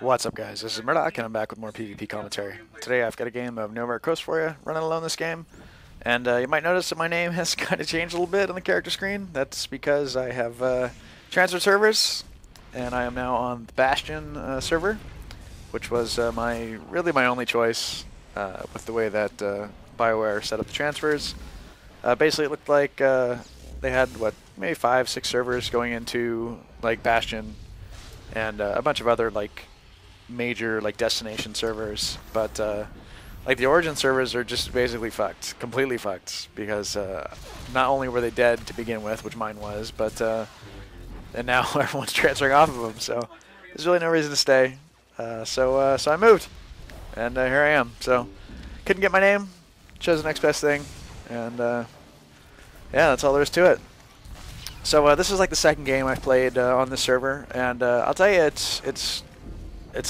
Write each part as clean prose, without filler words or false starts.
What's up, guys? This is Murdoc, and I'm back with more PvP commentary. Today I've got a game of Novare Coast for you, running alone this game. And you might notice that my name has kind of changed a little bit on the character screen. That's because I have transferred servers, and I am now on the Bastion server, which was really my only choice with the way that BioWare set up the transfers. Basically, it looked like they had, maybe 5-6 servers going into like Bastion, and a bunch of other major destination servers, but the origin servers are just basically fucked, completely fucked, because not only were they dead to begin with, which mine was, but and now everyone's transferring off of them, so there's really no reason to stay. So I moved, and here I am. So couldn't get my name, chose the next best thing, and yeah, that's all there is to it. So this is like the second game I've played on this server, and I'll tell you, it's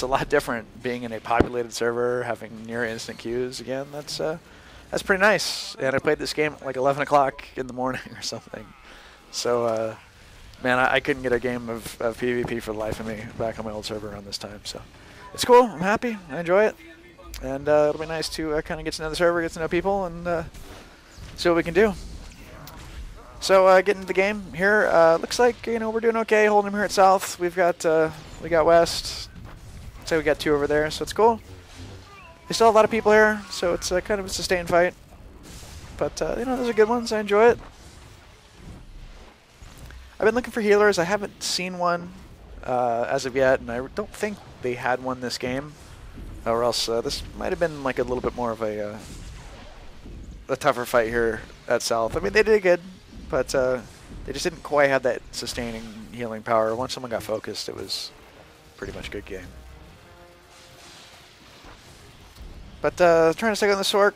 a lot different being in a populated server, having near instant queues again. That's pretty nice. And I played this game at like 11 o'clock in the morning or something. So man, I couldn't get a game of PvP for the life of me back on my old server around this time. So it's cool. I'm happy. I enjoy it, and it'll be nice to kind of get to know the server, get to know people, and see what we can do. So getting into the game here, looks like we're doing okay. Holding them here at south. We got west. Say we got 2 over there, so it's cool. We still have a lot of people here, so it's kind of a sustained fight. But those are good ones. I enjoy it. I've been looking for healers. I haven't seen one as of yet, and I don't think they had one this game, or else this might have been like a little bit more of a tougher fight here at south. I mean, they did good, but they just didn't quite have that sustaining healing power. Once someone got focused, it was pretty much a good game. But trying to stick on the Sork.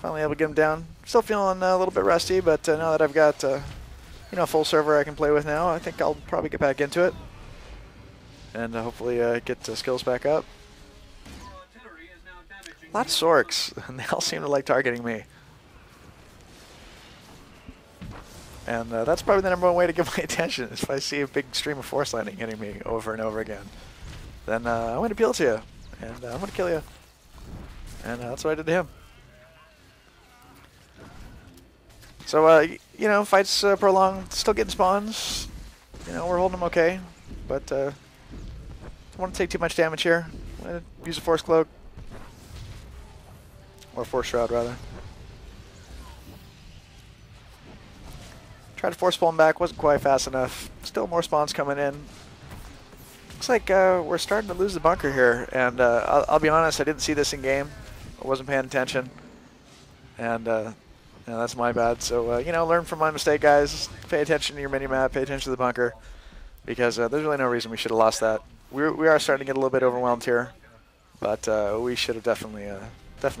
Finally able to get him down. Still feeling a little bit rusty, but now that I've got a full server I can play with now, I think I'll probably get back into it, and hopefully get skills back up. Lots of Sorks, and they all seem to like targeting me. And that's probably the #1 way to get my attention, is if I see a big stream of Force Lightning hitting me over and over again. Then I'm going to appeal to you, and I'm going to kill you. And that's what I did to him. So, fights prolonged, still getting spawns. We're holding them okay, but don't want to take too much damage here. I'm going to use a Force Cloak. Or Force Shroud, rather. Tried to force pull him back, wasn't quite fast enough. Still more spawns coming in. Looks like we're starting to lose the bunker here, and I'll be honest, I didn't see this in game. I wasn't paying attention, and that's my bad. So learn from my mistake, guys. Pay attention to your mini-map, pay attention to the bunker, because there's really no reason we should have lost that. We are starting to get a little bit overwhelmed here, but we should have definitely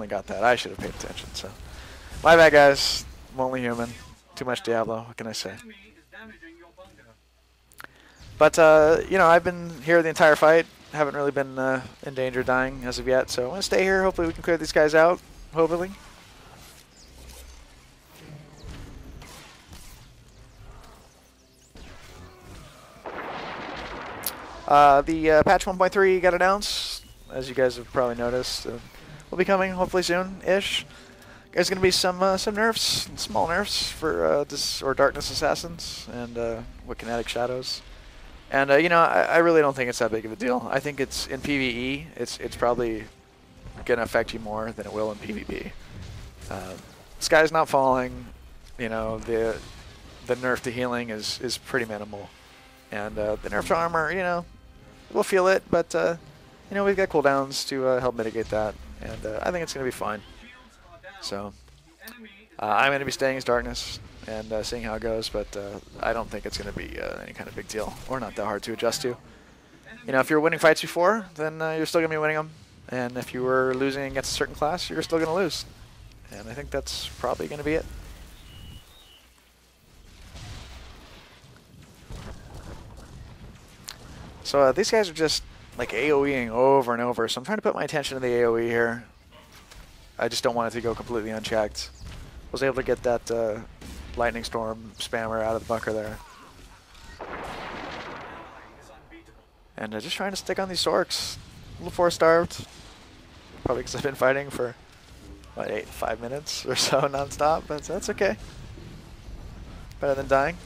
got that. I should have paid attention. So my bad, guys. I'm only human. Too much Diablo. What can I say? But, I've been here the entire fight. Haven't really been in danger of dying as of yet. So I'm going to stay here. Hopefully we can clear these guys out. Hopefully. The patch 1.3 got announced, as you guys have probably noticed. Will be coming hopefully soon-ish. There's going to be some nerfs, small nerfs for Darkness Assassins and Kinetic Shadows. And I really don't think it's that big of a deal. I think it's in PvE, it's probably going to affect you more than it will in PvP. Sky's not falling. The nerf to healing is pretty minimal, and the nerf to armor, we'll feel it, but we've got cooldowns to help mitigate that, and I think it's going to be fine. So I'm going to be staying as Darkness and seeing how it goes, but I don't think it's going to be any kind of big deal, or not that hard to adjust to. If you were winning fights before, then you're still going to be winning them, and if you were losing against a certain class, you're still going to lose. And I think that's probably going to be it. So these guys are just like AoEing over and over, so I'm trying to put my attention to the AoE here. I just don't want it to go completely unchecked. Was able to get that Lightning Storm spammer out of the bunker there. And just trying to stick on these orcs. A little force-starved. Probably because I've been fighting for, what, 5 minutes or so non-stop, but that's okay. Better than dying.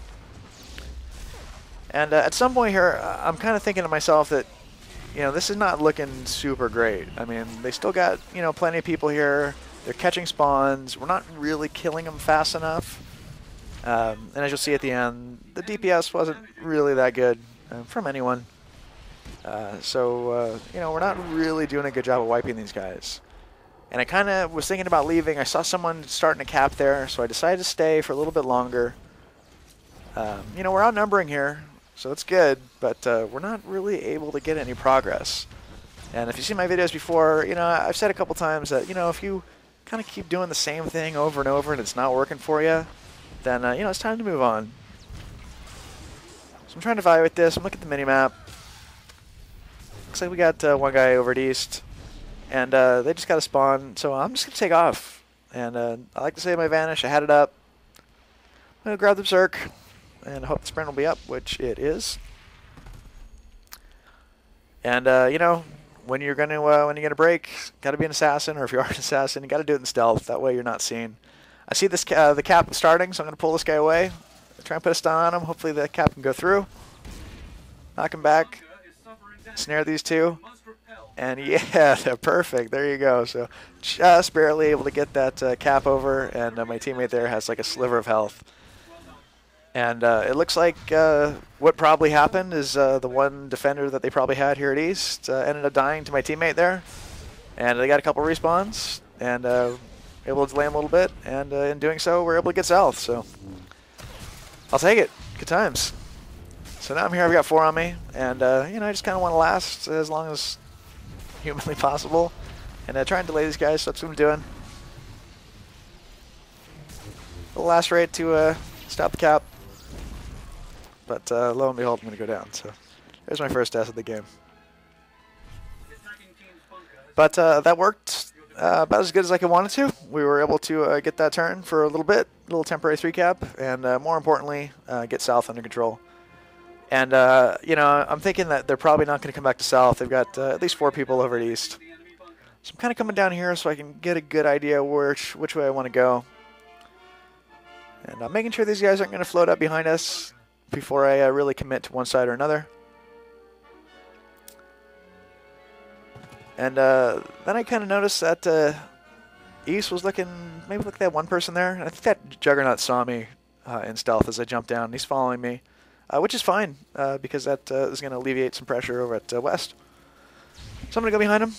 And at some point here, I'm kind of thinking to myself that, you know, this is not looking super great. I mean, they still got, you know, plenty of people here. They're catching spawns. We're not really killing them fast enough. And as you'll see at the end, the DPS wasn't really that good from anyone. You know, we're not really doing a good job of wiping these guys. And I kind of was thinking about leaving. I saw someone starting to cap there, so I decided to stay for a little bit longer. You know, we're outnumbering here, so it's good, but we're not really able to get any progress. And if you've seen my videos before, you know, I've said a couple times that, you know, if you kind of keep doing the same thing over and over and it's not working for you, then, you know, it's time to move on. So I'm trying to evaluate this. I'm looking at the minimap. Looks like we got one guy over at east, and they just got a spawn, so I'm just going to take off. And I like to save my vanish. I had it up. I'm going to grab the Berserk and hope the sprint will be up, which it is. And, you know, when you're going to break, got to be an assassin, or if you are an assassin, you got to do it in stealth. That way you're not seen. I see this the cap starting, so I'm going to pull this guy away. Try and put a stun on him. Hopefully the cap can go through. Knock him back. Snare these two. And yeah, perfect. There you go. So just barely able to get that cap over, and my teammate there has like a sliver of health. And it looks like what probably happened is the one defender that they probably had here at East ended up dying to my teammate there. And they got a couple respawns, and able to delay him a little bit, and in doing so, we're able to get south. So I'll take it. Good times. So now I'm here. I've got 4 on me, and you know, I just kind of want to last as long as humanly possible, and try and delay these guys. So that's what I'm doing. The last rate to stop the cap, but lo and behold, I'm going to go down. So there's my first death of the game. But that worked about as good as I could want it to. We were able to get that turn for a little bit, a little temporary 3 cap, and more importantly, get south under control. And, you know, I'm thinking that they're probably not going to come back to south. They've got at least 4 people over at east. So I'm kind of coming down here so I can get a good idea which way I want to go. And I'm making sure these guys aren't going to float up behind us before I really commit to one side or another. And then I kind of noticed that east was looking, maybe look at that one person there. I think that Juggernaut saw me in stealth as I jumped down. He's following me. Which is fine, because that is going to alleviate some pressure over at west. So I'm going to go behind him,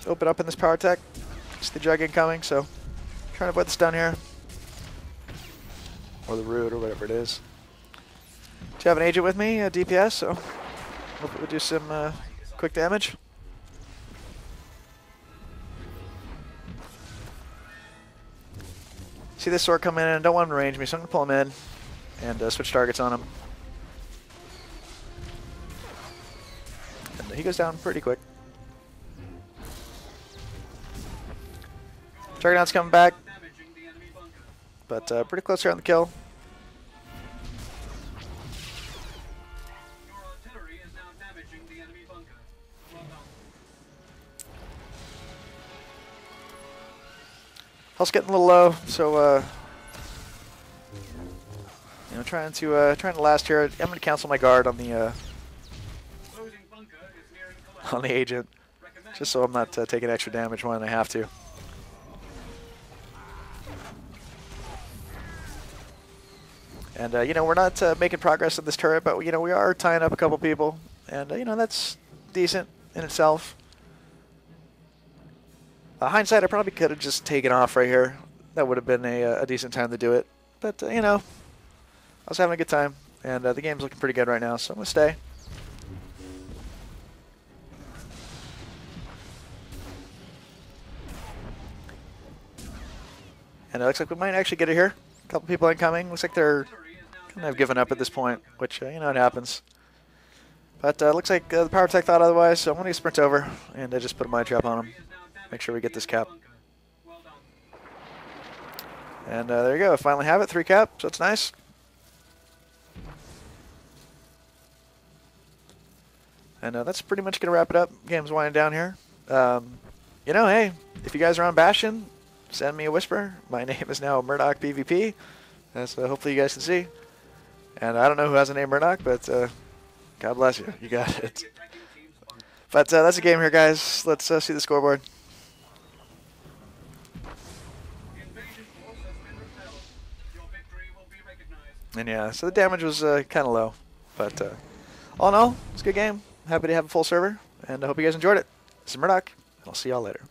open up in this power tech. See the Jug incoming, so trying to avoid the stun here. Or the root, or whatever it is. Do you have an agent with me, DPS, so hopefully we'll do some quick damage. See this sword come in, and I don't want him to range me, so I'm going to pull him in and switch targets on him. He goes down pretty quick. Juggernaut's coming back, but pretty close here on the kill. Health's getting a little low, so you know, trying to last here. I'm going to cancel my guard on the agent, just so I'm not taking extra damage when I have to. And you know, we're not making progress in this turret, but you know, we are tying up a couple people, and you know, that's decent in itself. Hindsight, I probably could have just taken off right here. That would have been a decent time to do it, but you know, I was having a good time, and the game's looking pretty good right now, so I'm gonna stay. And it looks like we might actually get it here. A couple people incoming. Looks like they're kind of given up at this point, which, you know, it happens. But it looks like the power tech thought otherwise, so I'm going to sprint over and just put a mine trap on him. Make sure we get this cap. And there you go. I finally have it. 3 cap, so it's nice. And that's pretty much going to wrap it up. Game's winding down here. You know, hey, if you guys are on Bastion, send me a whisper. My name is now Murdoc PVP. So hopefully you guys can see. And I don't know who has the name Murdoc, but God bless you. You got it. But that's the game here, guys. Let's see the scoreboard. And yeah, so the damage was kind of low. But all in all, it's a good game. Happy to have a full server. And I hope you guys enjoyed it. This is Murdoc, and I'll see y'all later.